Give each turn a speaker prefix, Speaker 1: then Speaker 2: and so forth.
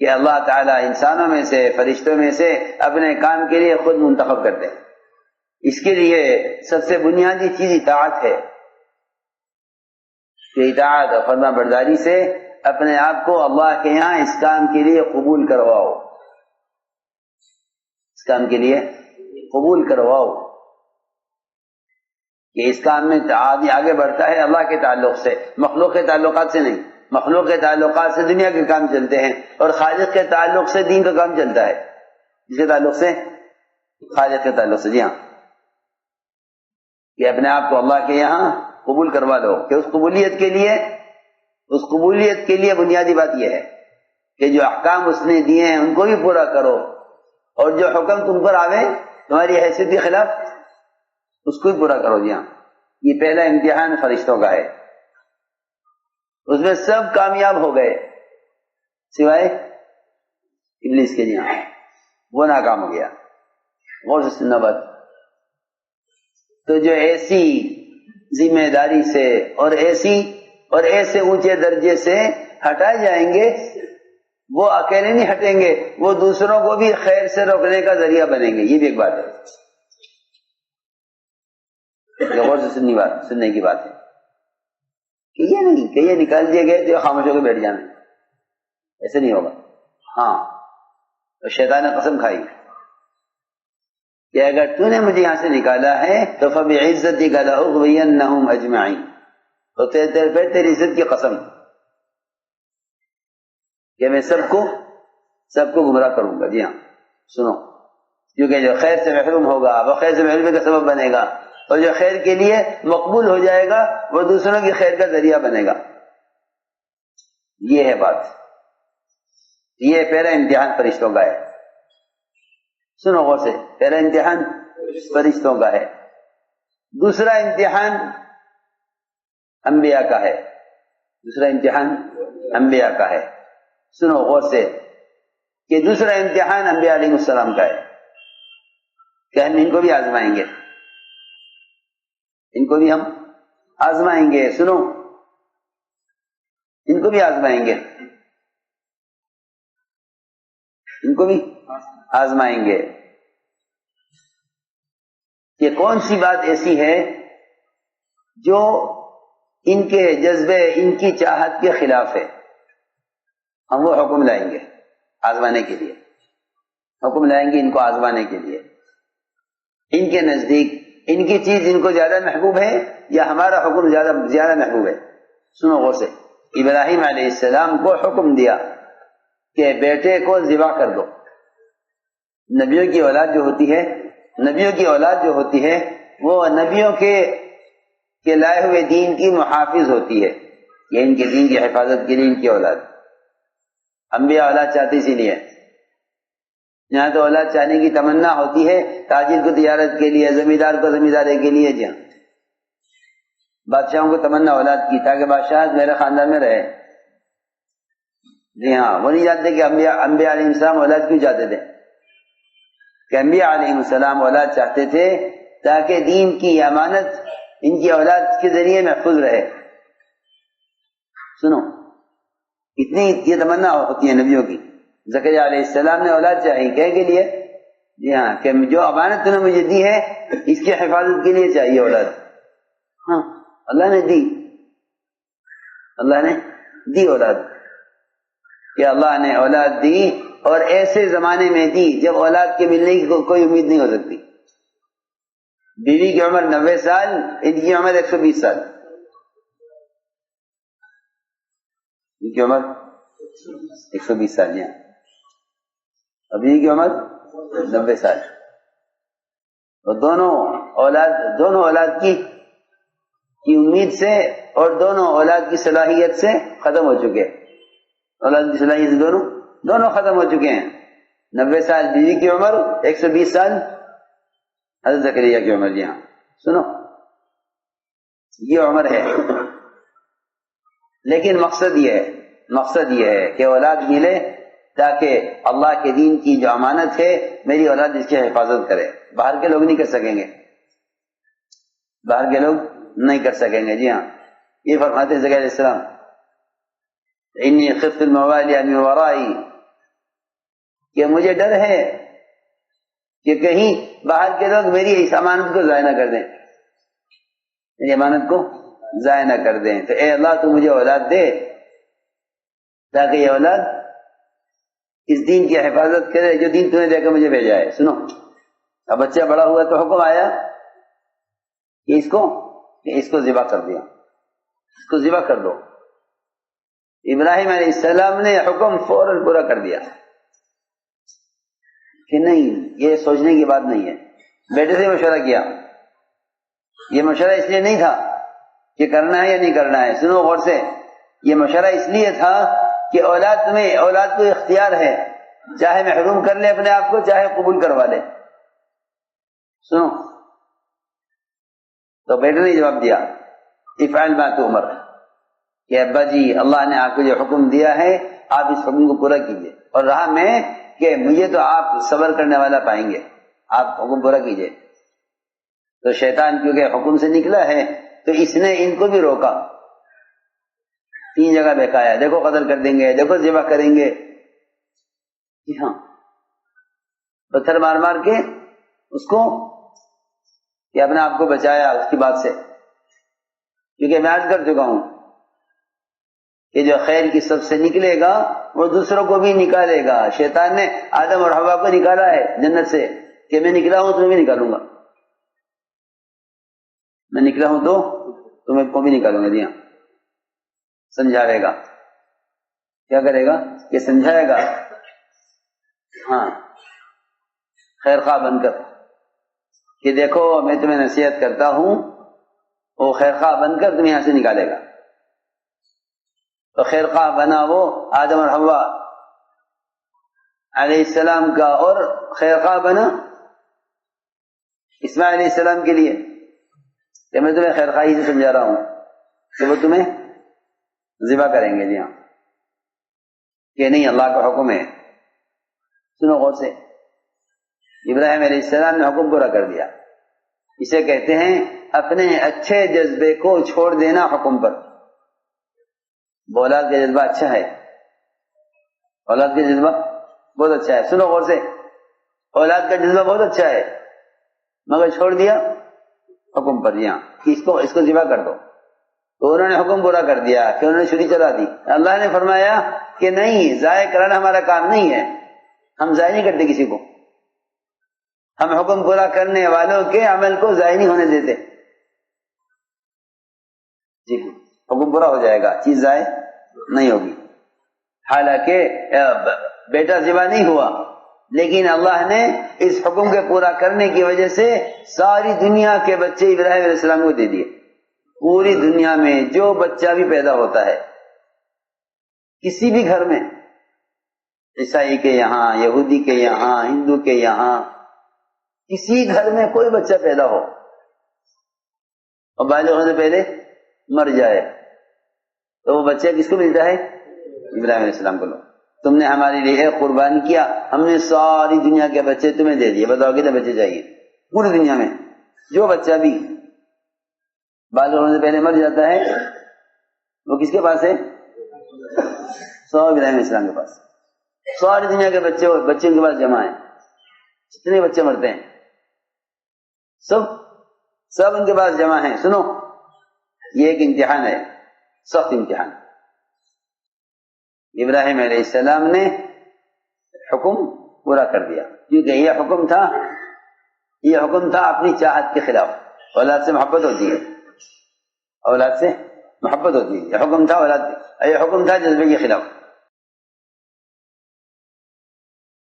Speaker 1: کہ اللہ تعالیٰ انسانوں میں سے، فرشتوں میں سے اپنے کام کے لیے خود منتخب کرتے ہیں۔ اس کے لیے سب سے بنیادی چیز اطاعت ہے کہ اطاعت اور فرما برداری سے اپنے آپ کو اللہ کے یہاں اس کام کے لیے قبول کرواؤ، اس کام کے لیے قبول کرواؤ کہ اس کام میں آگے بڑھتا ہے اللہ کے تعلق سے، مخلوق کے تعلقات سے نہیں۔ مخلوق کے تعلقات سے دنیا کے کام چلتے ہیں، اور خالق کے تعلق سے دین کا کام چلتا ہے۔ جس کے تعلق سے؟ خالق کے تعلق سے، جی ہاں، کہ اپنے آپ کو اللہ کے یہاں قبول کروا لو، کہ اس قبولیت کے لیے بنیادی بات یہ ہے کہ جو احکام اس نے دیے ہیں ان کو بھی پورا کرو، اور جو حکم تم پر آوے تمہاری حیثیت کے خلاف اس کو بھی پورا کرو۔ جی ہاں، یہ پہلا امتحان فرشتوں کا ہے، اس میں سب کامیاب ہو گئے سوائے ابلیس کے۔ جی ہاں، وہ ناکام ہو گیا۔ غور سے سننا بات، تو جو ایسی ذمہ داری سے اور ایسے اونچے درجے سے ہٹائے جائیں گے، وہ اکیلے نہیں ہٹیں گے، وہ دوسروں کو بھی خیر سے روکنے کا ذریعہ بنیں گے۔ یہ بھی ایک بات ہے، غور سے سننے کی بات ہے کہ یہ نہیں کہ یہ نکال دیے گئے تو خاموش ہو کے بیٹھ جانا، ایسے نہیں ہوگا۔ ہاں، تو شیطان نے قسم کھائی کہ اگر تو نے مجھے یہاں سے نکالا ہے تو فَبِعِزَّتِكَ لَأُغْوِيَنَّهُمْ أَجْمَعِينَ، تو تیری عزت کی قسم کہ میں سب کو گمراہ کروں گا۔ جی ہاں، سنو، کیونکہ جو خیر سے محروم ہوگا وہ خیر سے محرومی کا سبب بنے گا، اور جو خیر کے لیے مقبول ہو جائے گا وہ دوسروں کی خیر کا ذریعہ بنے گا۔ یہ ہے بات، یہ پہلا امتحان فرشتوں کا ہے۔ سنو غور سے، پہلا امتحان فرشتوں کا ہے، دوسرا امتحان انبیاء کا ہے، دوسرا امتحان انبیاء کا ہے۔ سنو غور سے کہ دوسرا امتحان انبیاء علیہ السلام کا ہے کہ ہم ان کو بھی آزمائیں گے، ان کو بھی ہم آزمائیں گے۔ سنو، ان کو بھی آزمائیں گے، ان کو بھی آزمائیں گے کہ کون سی بات ایسی ہے جو ان کے جذبے، ان کی چاہت کے خلاف ہے۔ ہم وہ حکم لائیں گے آزمانے کے لیے، حکم لائیں گے ان کو آزمانے کے لیے۔ ان کے نزدیک ان کی چیز ان کو زیادہ محبوب ہے یا ہمارا حکم زیادہ محبوب ہے؟ سنو غور سے، ابراہیم علیہ السلام کو حکم دیا کہ بیٹے کو ذبح کر دو۔ نبیوں کی اولاد جو ہوتی ہے وہ نبیوں کے لائے ہوئے دین کی محافظ ہوتی ہے، یا ان کے دین کی حفاظت کے لیے ان کی اولاد۔ انبیاء اولاد چاہتے اسی لیے، یہاں تو اولاد چاہنے کی تمنا ہوتی ہے تاجر کو تجارت کے لیے، زمیندار کو زمینداری کے لیے، جی ہاں، بادشاہوں کو تمنا اولاد کی تاکہ بادشاہ میرے خاندان میں رہے۔ جی ہاں، وہ نہیں جانتے کہ انبیاء علیہ السلام اولاد کیوں چاہتے تھے، کہ انبیاء علیہ السلام اولاد چاہتے تھے تاکہ دین کی امانت ان کی اولاد کے ذریعے محفوظ رہے۔ سنو، اتنی یہ تمنا ہوتی ہے نبیوں کی۔ زکریا علیہ السلام نے اولاد چاہی کے لیے، جی ہاں، کہ جو امانت تم نے مجھے دی ہے اس کی حفاظت کے لیے چاہیے اولاد۔ ہاں، اللہ نے دی اولاد، کہ اللہ نے اولاد دی، اور ایسے زمانے میں دی جب اولاد کے ملنے کی کوئی امید نہیں ہو سکتی۔ بیوی کی عمر 90 سال، ان کی عمر 120 سال، ان کی عمر 120 سال، یہاں ابھی کی عمر 90 سال، اور دونوں اولاد کی امید سے اور دونوں اولاد کی صلاحیت سے ختم ہو چکے، اولاد کی صلاحیت سے دونوں ختم ہو چکے ہیں۔ 90 سال بیوی کی عمر، 120 سال حضرت زکریا کی عمر۔ جی ہاں، سنو، یہ عمر ہے، لیکن مقصد یہ ہے کہ اولاد ملے تاکہ اللہ کے دین کی جو امانت ہے میری اولاد اس کی حفاظت کرے۔ باہر کے لوگ نہیں کر سکیں گے، جی ہاں، یہ فرماتے ہیں زکریا علیہ السلام، انی خفت الموالی من ورائی کہ مجھے ڈر ہے کہ کہیں باہر کے لوگ میری اس امانت کو ضائع نہ کر دیں، میری امانت کو ضائع نہ کر دیں، تو اے اللہ تو مجھے اولاد دے تاکہ یہ اولاد اس دین کی حفاظت کرے جو دین تمہیں دے کر مجھے بھیجا ہے۔ سنو، اب بچہ بڑا ہوا تو حکم آیا کہ اس کو ذبح کر دیا، اس کو ذبح کر دو۔ ابراہیم علیہ السلام نے حکم فوراً پورا کر دیا کہ نہیں، یہ سوچنے کی بات نہیں ہے۔ بیٹے سے مشورہ کیا، یہ مشورہ اس لیے نہیں تھا کہ کرنا ہے یا نہیں کرنا ہے، سنو غور سے، یہ مشورہ اس لیے تھا کہ اولاد کو اختیار ہے، چاہے محروم کر لے اپنے آپ کو، چاہے قبول کروا لے۔ سنو، تو بیٹے نے جواب دیا افعل ما تؤمر، کہ ابا جی اللہ نے آپ کو جو حکم دیا ہے آپ اس حکم کو پورا کیجئے، اور رہا میں کہ مجھے تو آپ صبر کرنے والا پائیں گے، آپ حکم پورا کیجئے۔ تو شیطان کیونکہ حکم سے نکلا ہے تو اس نے ان کو بھی روکا، 3 جگہ بہکایا، دیکھو قتل کر دیں گے، دیکھو ذبح کریں گے، جی ہاں، پتھر مار مار کے اس کو کہ اپنے آپ کو بچایا اس کی بات سے، کیونکہ میں عرض کر چکا ہوں کہ جو خیر کی سب سے نکلے گا وہ دوسروں کو بھی نکالے گا۔ شیطان نے آدم اور حوا کو نکالا ہے جنت سے کہ میں نکلا ہوں تمہیں بھی نکالوں گا، میں نکلا ہوں تو تمہیں کو بھی نکالوں گا۔ جی ہاں، سمجھاوے گا، کیا کرے گا کہ سمجھائے گا، ہاں، خیر خواہ بن کر کہ دیکھو میں تمہیں نصیحت کرتا ہوں، وہ خیر خواہ بن کر تمہیں یہاں سے نکالے گا۔ تو خیر خواہ بنا وہ آدم اور حوا علیہ السلام کا، اور خیر خواہ بنا اسماعیل علیہ السلام کے لیے کہ میں تمہیں خیر خواہی سے سمجھا رہا ہوں کہ وہ تمہیں ذبح کریں گے۔ جی ہاں، کہ نہیں، اللہ کا حکم ہے۔ سنو غور سے، ابراہیم علیہ السلام نے حکم پورا کر دیا، اسے کہتے ہیں اپنے اچھے جذبے کو چھوڑ دینا حکم پر۔ اولاد کا جذبہ اچھا ہے، اولاد کا جذبہ بہت اچھا ہے، سنو غور سے، اولاد کا جذبہ بہت اچھا ہے، مگر چھوڑ دیا حکم پر، یہاں اس کو ذبح کر دو، تو انہوں نے حکم پورا کر دیا کہ انہوں نے چھری چلا دی۔ اللہ نے فرمایا کہ نہیں، ضائع کرانا ہمارا کام نہیں ہے، ہم ضائع نہیں کرتے کسی کو، ہم حکم پورا کرنے والوں کے عمل کو ضائع نہیں ہونے دیتے۔ جی ہاں، حکم پورا ہو جائے گا، چیز ضائع نہیں ہوگی۔ حالانکہ بیٹا ذبح نہیں ہوا، لیکن اللہ نے اس حکم کے پورا کرنے کی وجہ سے ساری دنیا کے بچے ابراہیم علیہ السلام کو دے دیے۔ پوری دنیا میں جو بچہ بھی پیدا ہوتا ہے کسی بھی گھر میں، عیسائی کے یہاں، یہودی کے یہاں، ہندو کے یہاں، کسی گھر میں کوئی بچہ پیدا ہو اور بالغ ہونے سے پہلے مر جائے تو وہ بچہ کس کو ملتا ہے؟ ابراہیم علیہ السلام کو۔ لو تم نے ہمارے لیے قربان کیا، ہم نے ساری دنیا کے بچے تمہیں دے دیے، بتاؤ کتنے بچے چاہیے؟ پوری دنیا میں جو بچہ بھی بالغ ہونے سے پہلے مر جاتا ہے وہ کس کے پاس ہے؟ سو ابراہیم علیہ السلام کے پاس۔ ساری دنیا کے بچے ان کے پاس جمع ہیں، جتنے بچے مرتے ہیں سب ان کے پاس جمع ہیں۔ سنو، یہ ایک امتحان ہے، سخت امتحان۔ ابراہیم علیہ السلام نے حکم پورا کر دیا، کیونکہ یہ حکم تھا اپنی چاہت کے خلاف۔ اولاد سے محبت ہوتی ہے، اولاد سے محبت ہوتی ہے، یہ حکم تھا جذبے کے خلاف۔